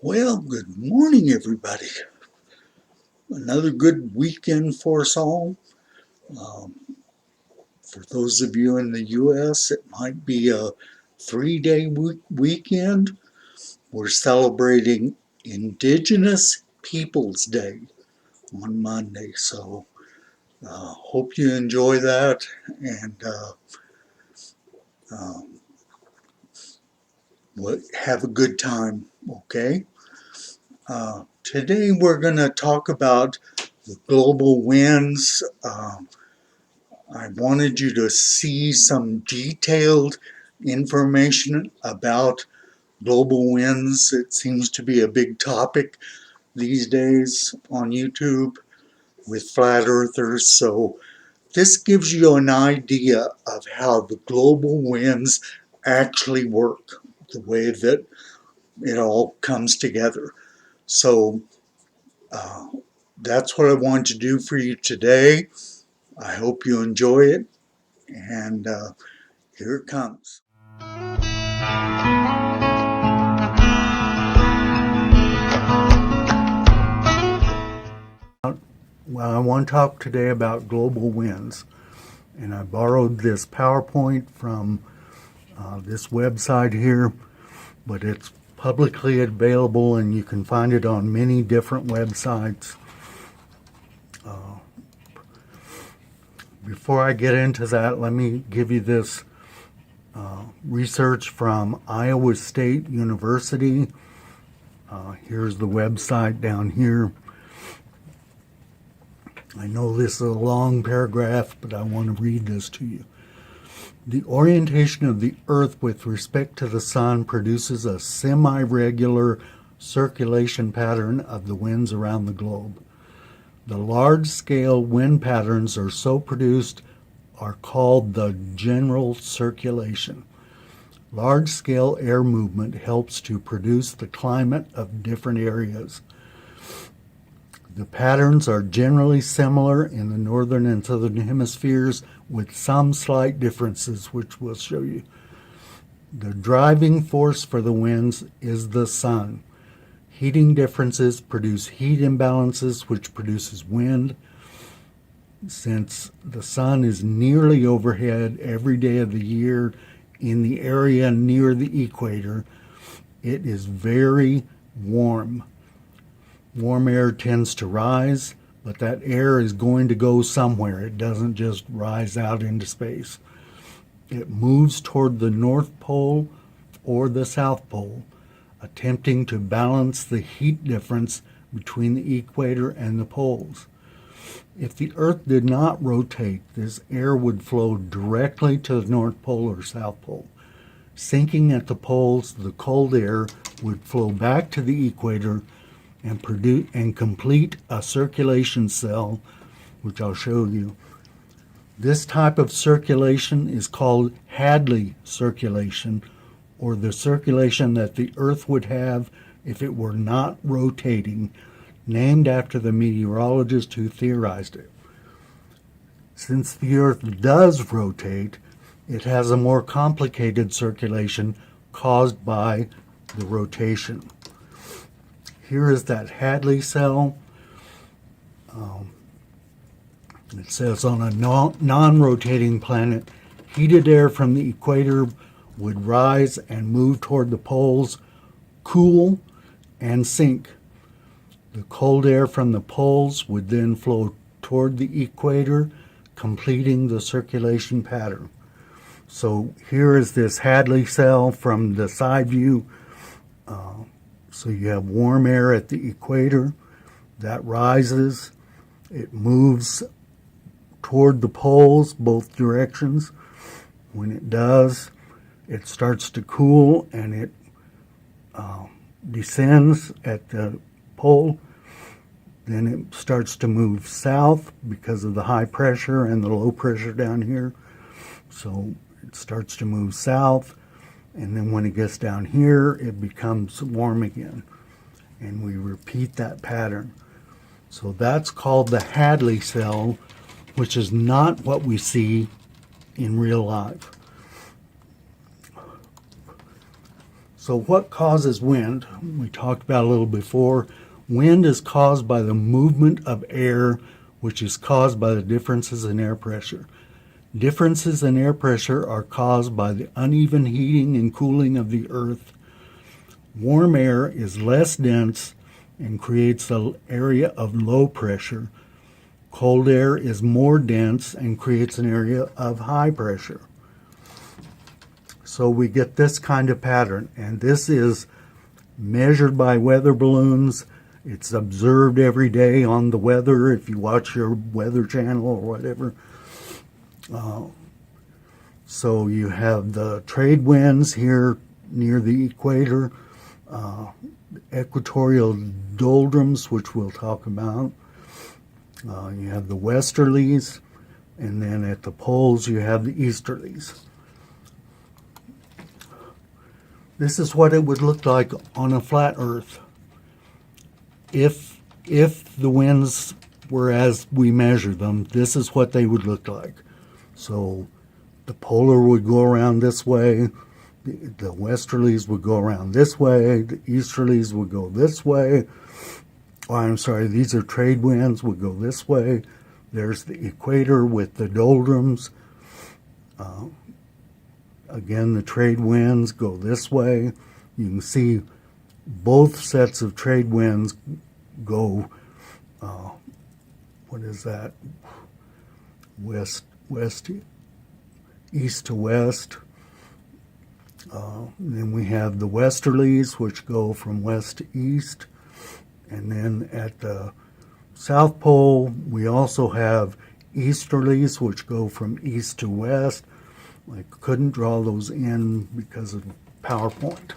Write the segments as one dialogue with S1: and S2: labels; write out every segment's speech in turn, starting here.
S1: Well, good morning, everybody. Another good weekend for us all. Um, for those of you in the U.S., it might be a 3-day weekend. We're celebrating Indigenous Peoples Day on Monday, so hope you enjoy that and uh, have a good time, okay? Today we're going to talk about the global winds. I wanted you to see some detailed information about global winds. It seems to be a big topic these days on YouTube with flat earthers. So this gives you an idea of how the global winds actually work, the way that it all comes together. So uh, that's what I wanted to do for you today. I hope you enjoy it, and here it comes. Well, I want to talk today about global winds, and I borrowed this PowerPoint from this website here, but it's publicly available and you can find it on many different websites. Before I get into that, let me give you this research from Iowa State University. Here's the website down here. I know this is a long paragraph, but I want to read this to you. The orientation of the Earth with respect to the Sun produces a semi-regular circulation pattern of the winds around the globe. The large-scale wind patterns are so produced are called the general circulation. Large-scale air movement helps to produce the climate of different areas. The patterns are generally similar in the northern and southern hemispheres with some slight differences, which we'll show you. The driving force for the winds is the sun. Heating differences produce heat imbalances, which produces wind. Since the sun is nearly overhead every day of the year in the area near the equator, it is very warm. Warm air tends to rise, but that air is going to go somewhere. It doesn't just rise out into space. It moves toward the North Pole or the South Pole, attempting to balance the heat difference between the equator and the poles. If the Earth did not rotate, this air would flow directly to the North Pole or South Pole. Sinking at the poles, the cold air would flow back to the equator and complete a circulation cell, which I'll show you. This type of circulation is called Hadley circulation, or the circulation that the Earth would have if it were not rotating, named after the meteorologist who theorized it. Since the Earth does rotate, it has a more complicated circulation caused by the rotation. Here is that Hadley cell. It says on a non-rotating planet, heated air from the equator would rise and move toward the poles, cool, and sink. The cold air from the poles would then flow toward the equator, completing the circulation pattern. So here is this Hadley cell from the side view. So you have warm air at the equator that rises. It moves toward the poles, both directions. When it does, it starts to cool and it descends at the pole. Then it starts to move south because of the high pressure and the low pressure down here. So it starts to move south. And then when it gets down here, it becomes warm again. And we repeat that pattern. So that's called the Hadley cell, which is not what we see in real life. So what causes wind? We talked about a little before. Wind is caused by the movement of air, which is caused by the differences in air pressure. Differences in air pressure are caused by the uneven heating and cooling of the earth. Warm air is less dense and creates an area of low pressure. Cold air is more dense and creates an area of high pressure. So we get this kind of pattern, and this is measured by weather balloons. It's observed every day on the weather if you watch your weather channel or whatever. So you have the trade winds here near the equator, equatorial doldrums, which we'll talk about. You have the westerlies, and then at the poles you have the easterlies. This is what it would look like on a flat Earth if the winds were as we measure them. This is what they would look like. So the polar would go around this way, the westerlies would go around this way, the easterlies would go this way. Oh, I'm sorry, these are trade winds, would go this way. There's the equator with the doldrums. Again, the trade winds go this way. You can see both sets of trade winds go, what is that? East to west. Then we have the westerlies, which go from west to east. And then at the South Pole, we also have easterlies, which go from east to west. I couldn't draw those in because of PowerPoint.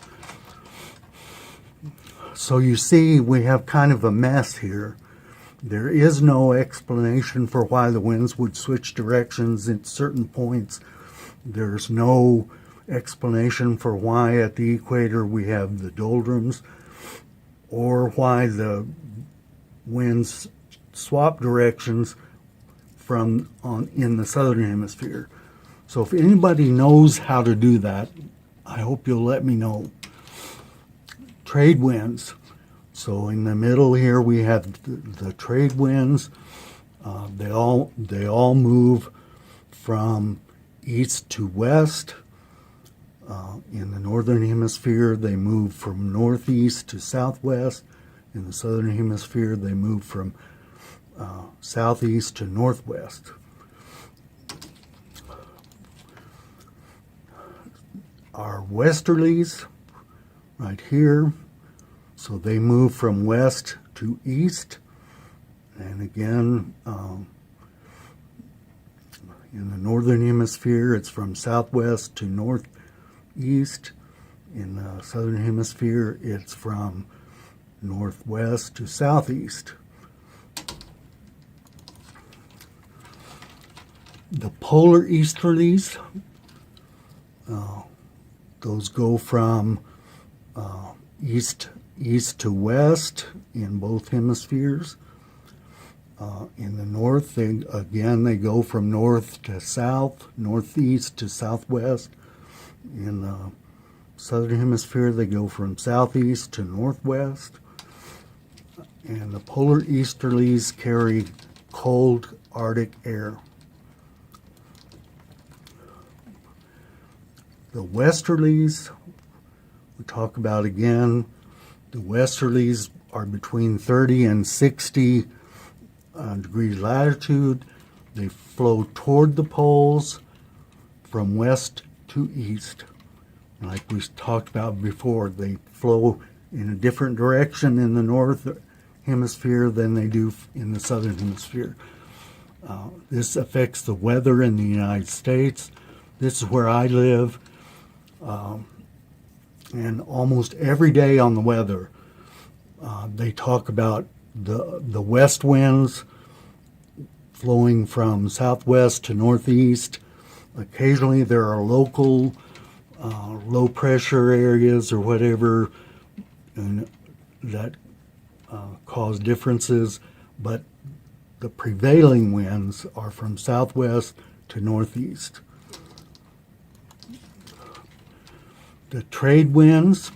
S1: So you see, we have kind of a mess here. There is no explanation for why the winds would switch directions at certain points. There's no explanation for why at the equator we have the doldrums, or why the winds swap directions in the southern hemisphere. So if anybody knows how to do that, I hope you'll let me know. Trade winds. So in the middle here we have the trade winds. They all move from east to west. In the northern hemisphere, they move from northeast to southwest. In the southern hemisphere, they move from southeast to northwest. Our westerlies, right here, so they move from west to east. And again, in the northern hemisphere, it's from southwest to northeast. In the southern hemisphere, it's from northwest to southeast. The polar easterlies, those go from east to west in both hemispheres. In the north, they go from north to south, northeast to southwest. In the southern hemisphere, they go from southeast to northwest. And the polar easterlies carry cold Arctic air. The westerlies, we talk about again. The westerlies are between 30 and 60 degrees latitude. They flow toward the poles from west to east. Like we talked about before, they flow in a different direction in the north hemisphere than they do in the southern hemisphere. This affects the weather in the United States. This is where I live. And almost every day on the weather, they talk about the west winds flowing from southwest to northeast. Occasionally there are local low pressure areas or whatever that cause differences, but the prevailing winds are from southwest to northeast. The trade winds,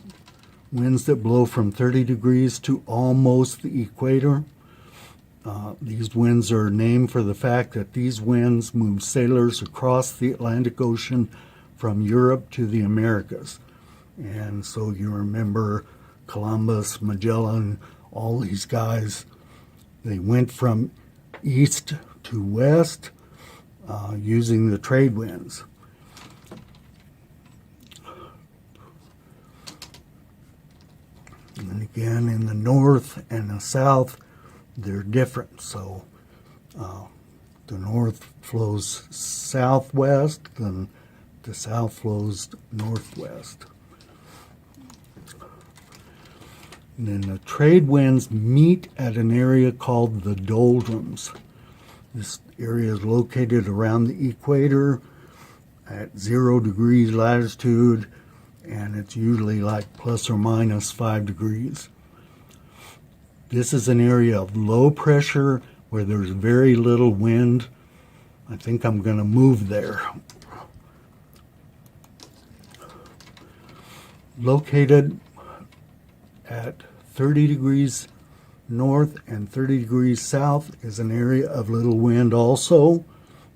S1: winds that blow from 30 degrees to almost the equator. These winds are named for the fact that these winds move sailors across the Atlantic Ocean from Europe to the Americas. And so you remember Columbus, Magellan, all these guys, they went from east to west using the trade winds. And again, in the north and the south, they're different. So the north flows southwest, and the south flows northwest. And then the trade winds meet at an area called the doldrums. This area is located around the equator at 0 degrees latitude, and it's usually like plus or minus 5 degrees. This is an area of low pressure where there's very little wind. I think I'm going to move there. Located at 30 degrees north and 30 degrees south is an area of little wind also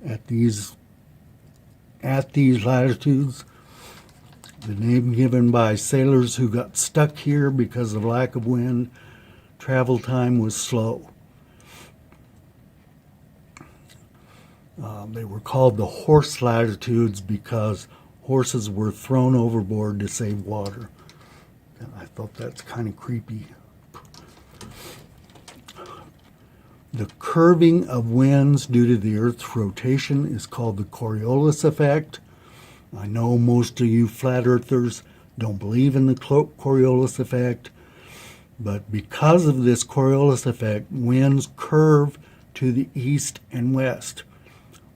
S1: at these latitudes. The name given by sailors who got stuck here because of lack of wind. Travel time was slow. They were called the horse latitudes because horses were thrown overboard to save water. And I thought that's kind of creepy. The curving of winds due to the Earth's rotation is called the Coriolis effect. I know most of you flat earthers don't believe in the Coriolis effect, but because of this Coriolis effect, winds curve to the east and west.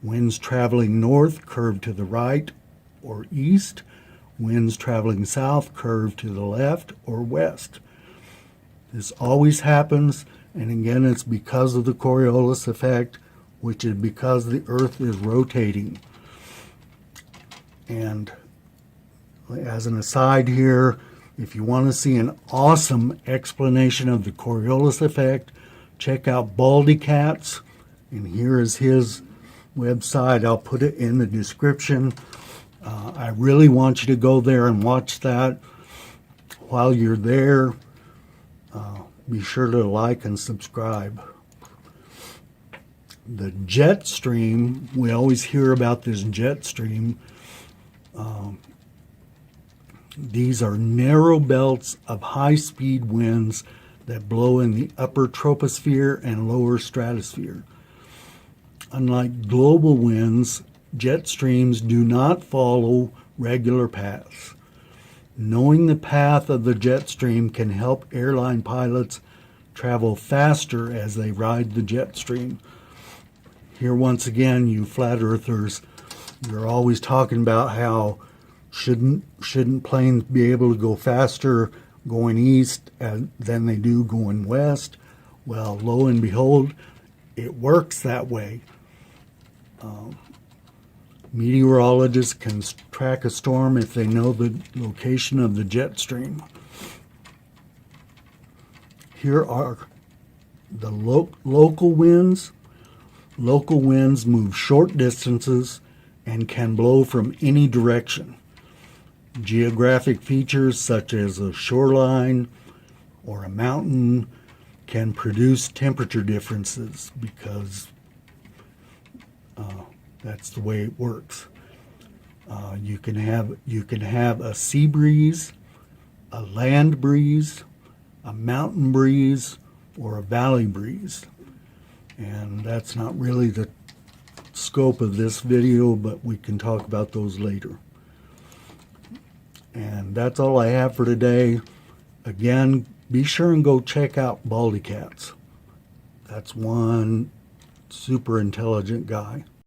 S1: Winds traveling north curve to the right or east. Winds traveling south curve to the left or west. This always happens, and again, it's because of the Coriolis effect, which is because the Earth is rotating. And as an aside here, if you want to see an awesome explanation of the Coriolis effect, check out Baldy Cats, and here is his website. I'll put it in the description. I really want you to go there and watch that. While you're there, be sure to like and subscribe. The jet stream, we always hear about this jet stream. These are narrow belts of high-speed winds that blow in the upper troposphere and lower stratosphere. Unlike global winds, jet streams do not follow regular paths. Knowing the path of the jet stream can help airline pilots travel faster as they ride the jet stream. Here once again, you flat earthers, you're always talking about how shouldn't planes be able to go faster going east than they do going west? Well, lo and behold, it works that way. Meteorologists can track a storm if they know the location of the jet stream. Here are the local winds. Local winds move short distances and can blow from any direction. Geographic features such as a shoreline or a mountain can produce temperature differences because that's the way it works. You can have a sea breeze, a land breeze, a mountain breeze, or a valley breeze. And that's not really the scope of this video, but we can talk about those later. And that's all I have for today. Again, be sure and go check out Baldy Cats. That's one super intelligent guy.